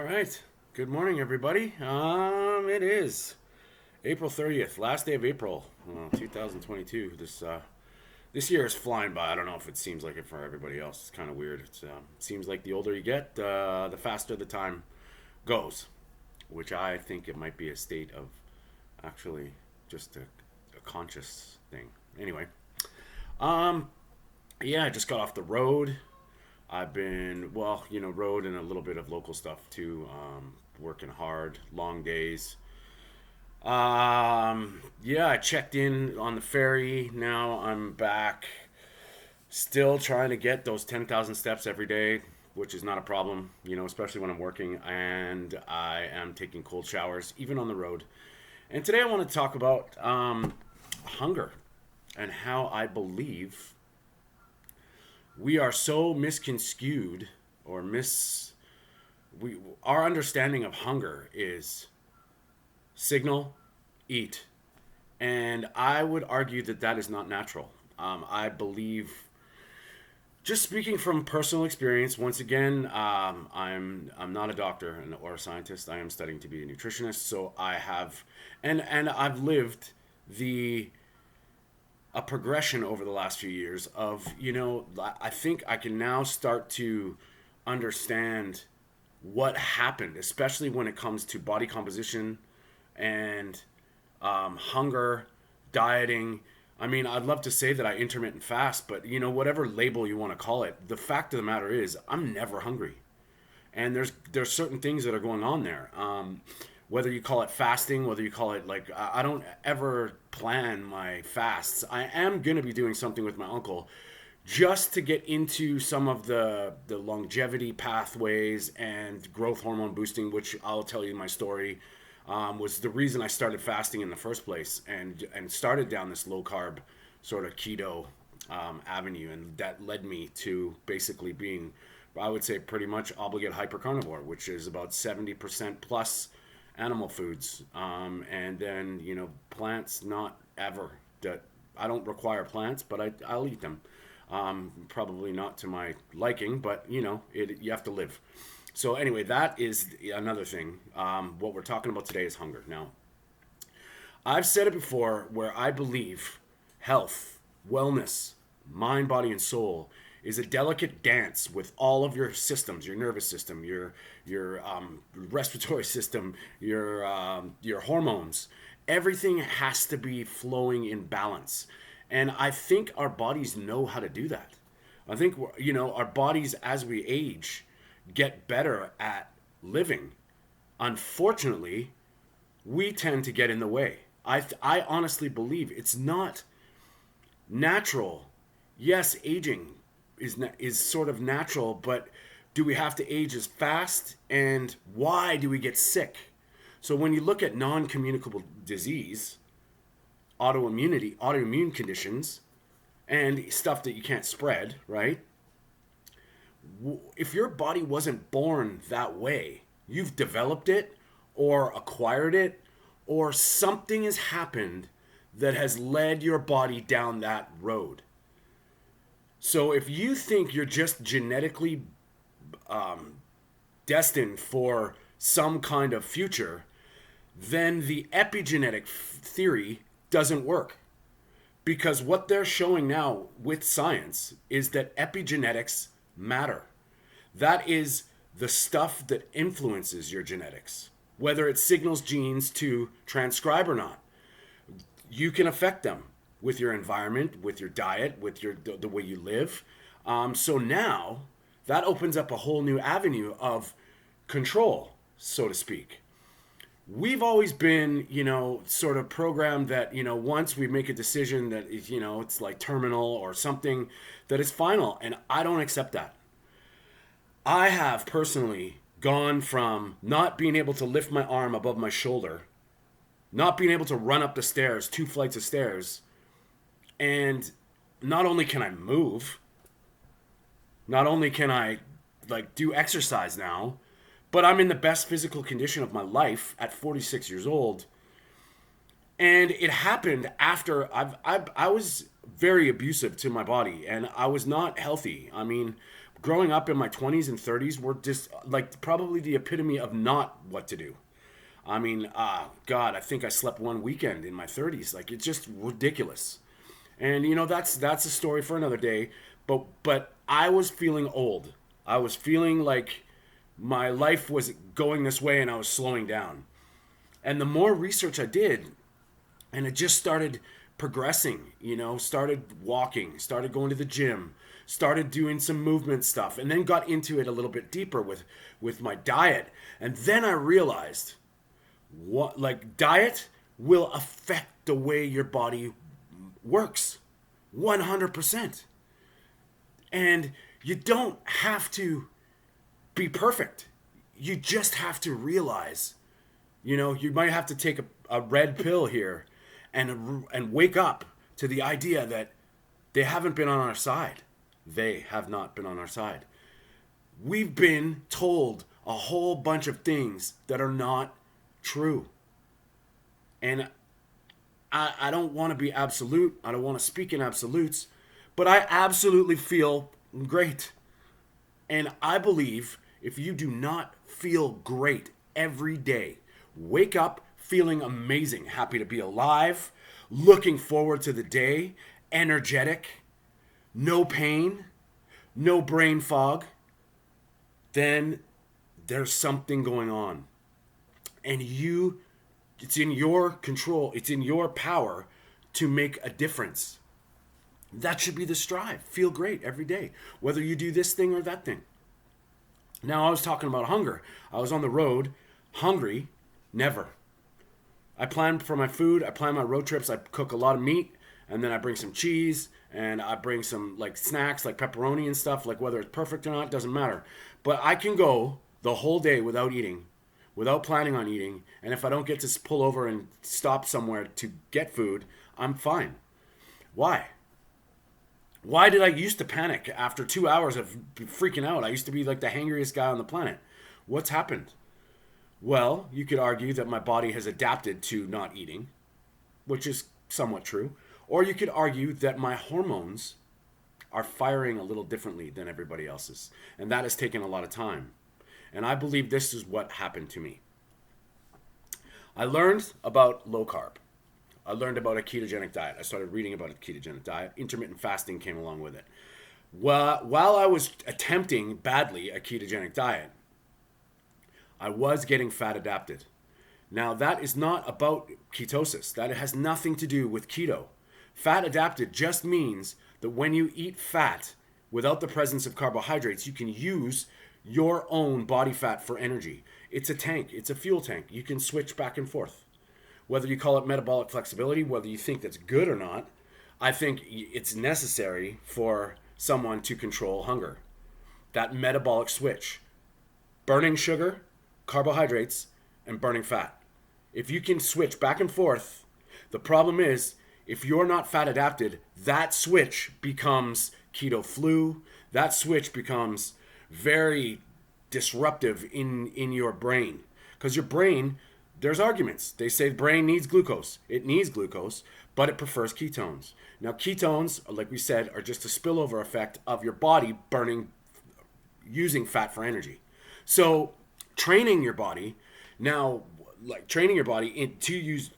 right. Good morning, everybody. It is April 30th, last day of April, 2022. This year is flying by. I don't know if it seems like it for everybody else. It's kind of weird. It seems like the older you get, the faster the time goes, which I think it might be a state of actually just a conscious thing. Anyway, um, yeah, I just got off the road. I've been, road and a little bit of local stuff too. Working hard, long days. Yeah, I checked in on the ferry. Now I'm back. Still trying to get those 10,000 steps every day, which is not a problem, especially when I'm working and I am taking cold showers, even on the road. And today I want to talk about hunger and how I believe we are so misconstrued or our understanding of hunger is signal, eat, and I would argue that that is not natural. I believe, just speaking from personal experience, once again, I'm not a doctor or a scientist. I am studying to be a nutritionist, so I have, and I've lived the a progression over the last few years of, I think I can now start to understand what happened, especially when it comes to body composition and hunger, dieting. I mean, I'd love to say that I intermittent fast, but whatever label you want to call it, the fact of the matter is I'm never hungry. And there's certain things that are going on there. Whether you call it fasting, whether you call it like I don't ever plan my fasts. I am gonna be doing something with my uncle, just to get into some of the longevity pathways and growth hormone boosting, which I'll tell you my story. Was the reason I started fasting in the first place and started down this low carb sort of keto avenue, and that led me to basically being, I would say, pretty much obligate hypercarnivore, which is about 70% plus animal foods, and then plants, not ever. That I don't require plants, but I'll eat them. Probably not to my liking, but you have to live. So anyway, that is another thing. What we're talking about today is hunger. Now, I've said it before, where I believe health, wellness, mind, body, and soul is a delicate dance with all of your systems, your nervous system, your respiratory system, your hormones. Everything has to be flowing in balance, and I think our bodies know how to do that. I think our bodies, as we age, get better at living. Unfortunately, we tend to get in the way. I honestly believe it's not natural. Yes, aging is sort of natural, but do we have to age as fast? And why do we get sick? So when you look at non-communicable disease, autoimmune conditions, and stuff that you can't spread, right? If your body wasn't born that way, you've developed it or acquired it, or something has happened that has led your body down that road. So if you think you're just genetically destined for some kind of future, then the epigenetic theory doesn't work. Because what they're showing now with science is that epigenetics matter. That is the stuff that influences your genetics, whether it signals genes to transcribe or not. You can affect them with your environment, with your diet, with the way you live. So now that opens up a whole new avenue of control, so to speak. We've always been, sort of programmed that, once we make a decision that, it's like terminal or something, that it's final. And I don't accept that. I have personally gone from not being able to lift my arm above my shoulder, not being able to run up the stairs, 2 flights of stairs, and not only can I move, not only can I do exercise now, but I'm in the best physical condition of my life at 46 years old. And it happened after I was very abusive to my body, and I was not healthy. I mean, growing up in my 20s and 30s were just like probably the epitome of not what to do. I mean, God, I think I slept one weekend in my 30s. Like, it's just ridiculous. And that's a story for another day. But I was feeling old. I was feeling like my life was going this way and I was slowing down. And the more research I did, and it just started progressing, started walking, started going to the gym, started doing some movement stuff, and then got into it a little bit deeper with my diet. And then I realized what, like, diet will affect the way your body works 100%. And you don't have to be perfect. You just have to realize, you might have to take a red pill here and wake up to the idea that they haven't been on our side. They have not been on our side. We've been told a whole bunch of things that are not true. And I don't want to be absolute. I don't want to speak in absolutes. But I absolutely feel great. And I believe if you do not feel great every day, wake up feeling amazing, happy to be alive, looking forward to the day, energetic, no pain, no brain fog, then there's something going on. And it's in your control, it's in your power to make a difference. That should be the strive. Feel great every day, whether you do this thing or that thing. Now, I was talking about hunger. I was on the road, hungry, never. I plan for my food. I plan my road trips. I cook a lot of meat, and then I bring some cheese, and I bring some like snacks like pepperoni and stuff. Like, whether it's perfect or not, doesn't matter. But I can go the whole day without eating, without planning on eating. And if I don't get to pull over and stop somewhere to get food, I'm fine. Why? Why did I used to panic after 2 hours of freaking out? I used to be like the hangriest guy on the planet. What's happened? Well, you could argue that my body has adapted to not eating, which is somewhat true. Or you could argue that my hormones are firing a little differently than everybody else's. And that has taken a lot of time. And I believe this is what happened to me. I learned about low carb. I learned about a ketogenic diet. I started reading about a ketogenic diet. Intermittent fasting came along with it. While I was attempting badly a ketogenic diet, I was getting fat adapted. Now, that is not about ketosis. That has nothing to do with keto. Fat adapted just means that when you eat fat without the presence of carbohydrates, you can use your own body fat for energy. It's a tank. It's a fuel tank. You can switch back and forth. Whether you call it metabolic flexibility, whether you think that's good or not, I think it's necessary for someone to control hunger. That metabolic switch. Burning sugar, carbohydrates, and burning fat. If you can switch back and forth, the problem is, if you're not fat adapted, that switch becomes keto flu. That switch becomes very disruptive in your brain. Because your brain, there's arguments. They say the brain needs glucose. It needs glucose, but it prefers ketones. Now, ketones, like we said, are just a spillover effect of your body using fat for energy. So training your body to use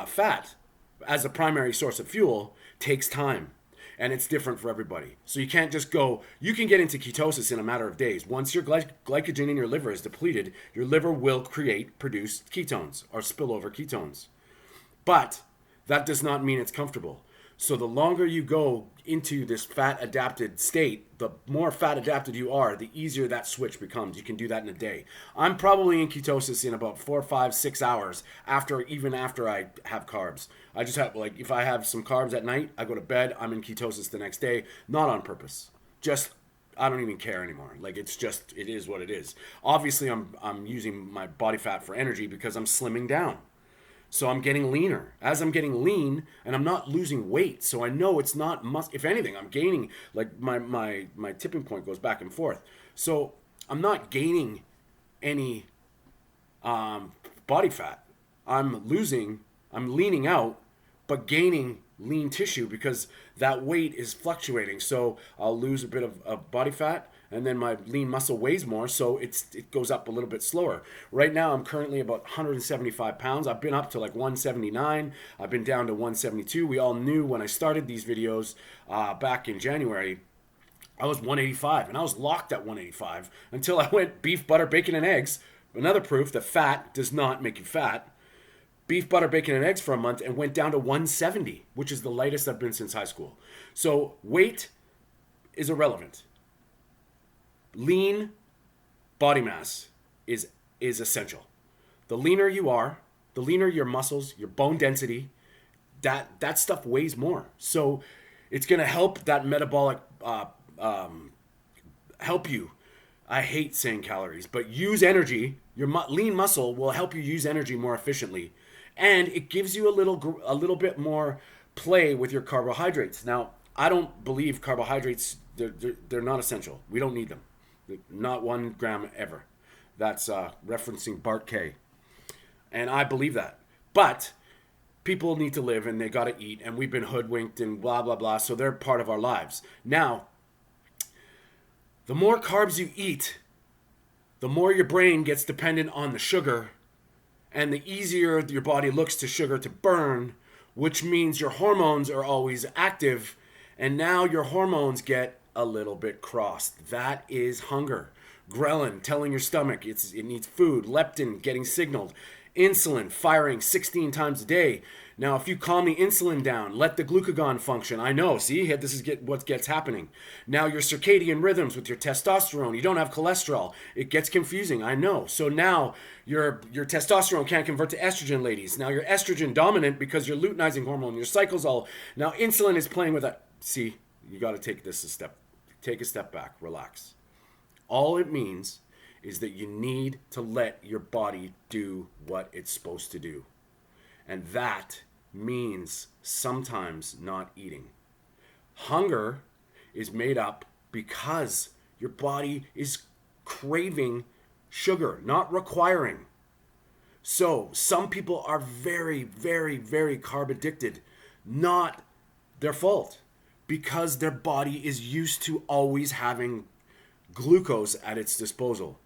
fat as a primary source of fuel takes time. And it's different for everybody. So you can't just you can get into ketosis in a matter of days. Once your glycogen in your liver is depleted, your liver will produce ketones or spillover ketones. But that does not mean it's comfortable. So the longer you go into this fat adapted state, the more fat adapted you are, the easier that switch becomes. You can do that in a day. I'm probably in ketosis in about 4, 5, 6 hours after I have carbs. I just have, like, if I have some carbs at night, I go to bed, I'm in ketosis the next day, not on purpose. Just, I don't even care anymore. Like, it is what it is. Obviously, I'm using my body fat for energy because I'm slimming down. So I'm getting leaner. As I'm getting lean, and I'm not losing weight, so I know it's not if anything, I'm gaining, like, my tipping point goes back and forth. So I'm not gaining any body fat. I'm leaning out, but gaining lean tissue because that weight is fluctuating. So I'll lose a bit of body fat, and then my lean muscle weighs more, so it goes up a little bit slower. Right now, I'm currently about 175 pounds. I've been up to like 179. I've been down to 172. We all knew when I started these videos back in January, I was 185, and I was locked at 185 until I went beef, butter, bacon, and eggs. Another proof that fat does not make you fat. Beef, butter, bacon, and eggs for a month and went down to 170, which is the lightest I've been since high school. So weight is irrelevant. Lean body mass is essential. The leaner you are, the leaner your muscles, your bone density, that stuff weighs more. So it's going to help that metabolic help you. I hate saying calories, but use energy. Your lean muscle will help you use energy more efficiently, and it gives you a little bit more play with your carbohydrates. Now, I don't believe carbohydrates. They're not essential. We don't need them. Not 1 gram ever. That's referencing Bart K. And I believe that. But people need to live and they got to eat, and we've been hoodwinked and blah, blah, blah. So they're part of our lives. Now, the more carbs you eat, the more your brain gets dependent on the sugar, and the easier your body looks to sugar to burn, which means your hormones are always active, and now your hormones get a little bit crossed. That is hunger. Ghrelin telling your stomach it needs food. Leptin getting signaled. Insulin firing 16 times a day. Now, if you calm the insulin down, let the glucagon function. I know, see, this is what gets happening. Now, your circadian rhythms with your testosterone, you don't have cholesterol. It gets confusing, I know. So now your testosterone can't convert to estrogen, ladies. Now you're estrogen dominant because you're luteinizing hormone. Your cycle's all... Now, insulin is playing with that. See, you got to take a step back, relax. All it means is that you need to let your body do what it's supposed to do. And that means sometimes not eating. Hunger is made up because your body is craving sugar, not requiring. So some people are very, very, very carb addicted. Not their fault, because their body is used to always having glucose at its disposal.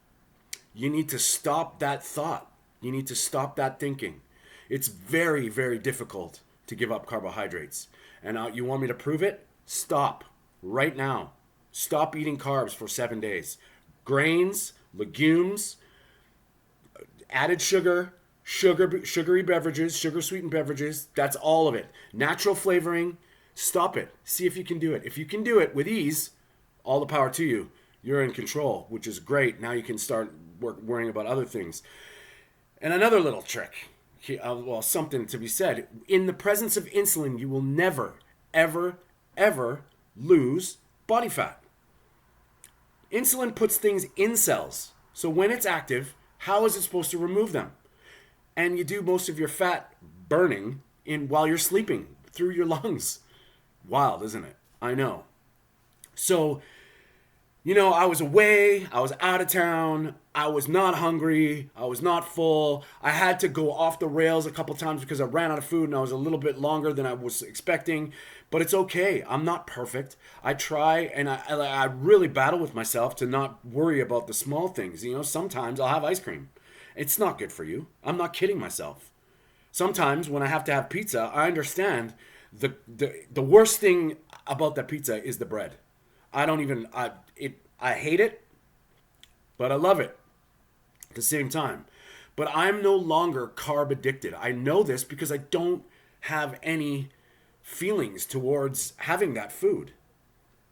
You need to stop that thought. You need to stop that thinking. It's very, very difficult to give up carbohydrates. And you want me to prove it? Stop right now. Stop eating carbs for 7 days. Grains, legumes, added sugar, sugary beverages, sugar-sweetened beverages, that's all of it. Natural flavoring, stop it. See if you can do it. If you can do it with ease, all the power to you. You're in control, which is great. Now you can start worrying about other things. And another little trick. Something to be said. In the presence of insulin, you will never, ever, ever lose body fat. Insulin puts things in cells. So when it's active, how is it supposed to remove them? And you do most of your fat burning while you're sleeping through your lungs. Wild, isn't it? I know. So, I was away, I was out of town, I was not hungry, I was not full. I had to go off the rails a couple times because I ran out of food and I was a little bit longer than I was expecting. But it's okay. I'm not perfect. I try, and I really battle with myself to not worry about the small things. Sometimes I'll have ice cream. It's not good for you. I'm not kidding myself. Sometimes when I have to have pizza, I understand the worst thing about that pizza is the bread. I hate it, but I love it at the same time. But I'm no longer carb addicted. I know this because I don't have any feelings towards having that food.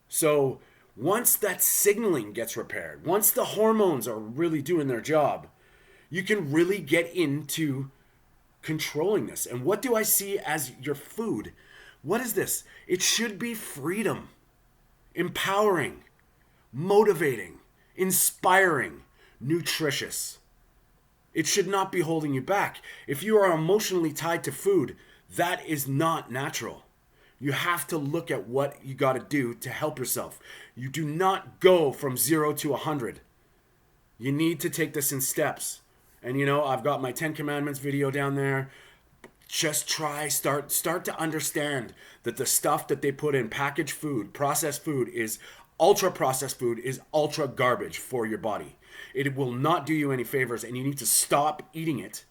So once that signaling gets repaired, once the hormones are really doing their job, you can really get into controlling this. And what do I see as your food? What is this? It should be freedom, empowering, motivating, inspiring, nutritious. It should not be holding you back. If you are emotionally tied to food, that is not natural. You have to look at what you got to do to help yourself. You do not go from 0 to 100. You need to take this in steps. And I've got my 10 Commandments video down there. Just start to understand that the stuff that they put in packaged food, processed food, is Ultra processed food is ultra garbage for your body. It will not do you any favors, and you need to stop eating it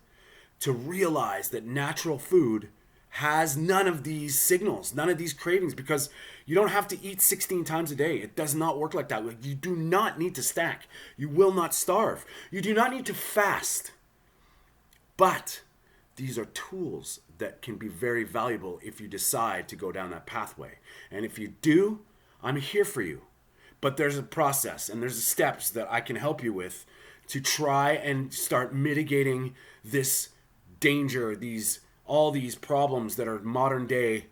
to realize that natural food has none of these signals, none of these cravings, because you don't have to eat 16 times a day. It does not work like that. You do not need to stack. You will not starve. You do not need to fast. But these are tools that can be very valuable if you decide to go down that pathway. And if you do, I'm here for you. But there's a process and there's steps that I can help you with to try and start mitigating this danger, all these problems that are modern day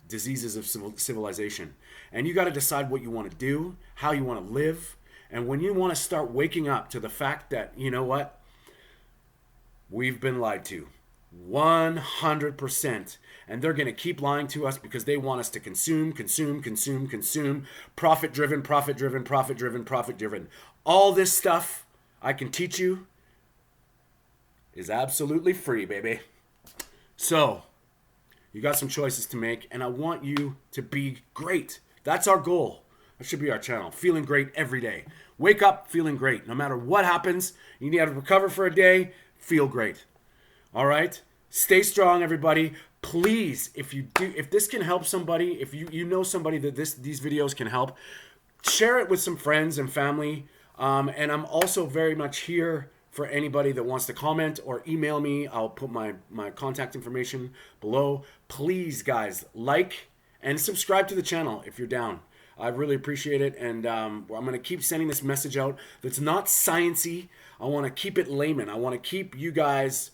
diseases of civilization. And you got to decide what you want to do, how you want to live. And when you want to start waking up to the fact that, you know what, we've been lied to 100%. And they're going to keep lying to us because they want us to consume. Profit driven. All this stuff I can teach you is absolutely free, baby. So, you got some choices to make, and I want you to be great. That's our goal. That should be our channel. Feeling great every day. Wake up feeling great. No matter what happens, you need to recover for a day, feel great. All right? Stay strong, everybody. Please, if this can help somebody, if you know somebody that these videos can help, share it with some friends and family. And I'm also very much here for anybody that wants to comment or email me. I'll put my contact information below. Please, guys, like and subscribe to the channel if you're down. I really appreciate it. And I'm going to keep sending this message out that's not sciencey. I want to keep it layman. I want to keep you guys...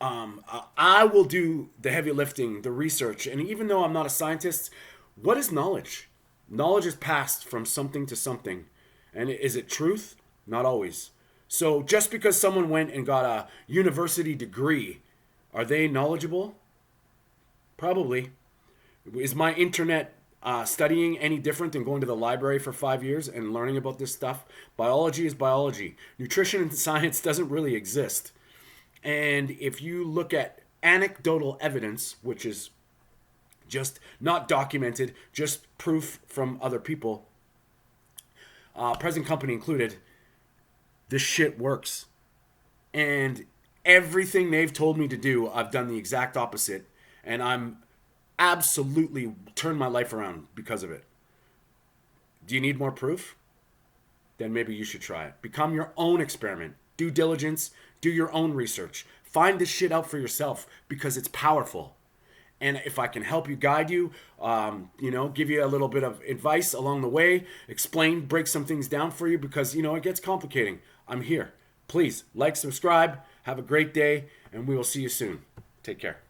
I will do the heavy lifting, the research. And even though I'm not a scientist, what is knowledge? Knowledge is passed from something to something. And is it truth? Not always. So just because someone went and got a university degree, are they knowledgeable? Probably. Is my internet studying any different than going to the library for 5 years and learning about this stuff? Biology is biology. Nutrition and science doesn't really exist. And if you look at anecdotal evidence, which is just not documented, just proof from other people, present company included, this shit works. And everything they've told me to do, I've done the exact opposite. And I'm absolutely turned my life around because of it. Do you need more proof? Then maybe you should try it. Become your own experiment. Due diligence. Do your own research. Find this shit out for yourself because it's powerful. And if I can help you, guide you, give you a little bit of advice along the way, explain, break some things down for you because, it gets complicating. I'm here. Please like, subscribe, have a great day, and we will see you soon. Take care.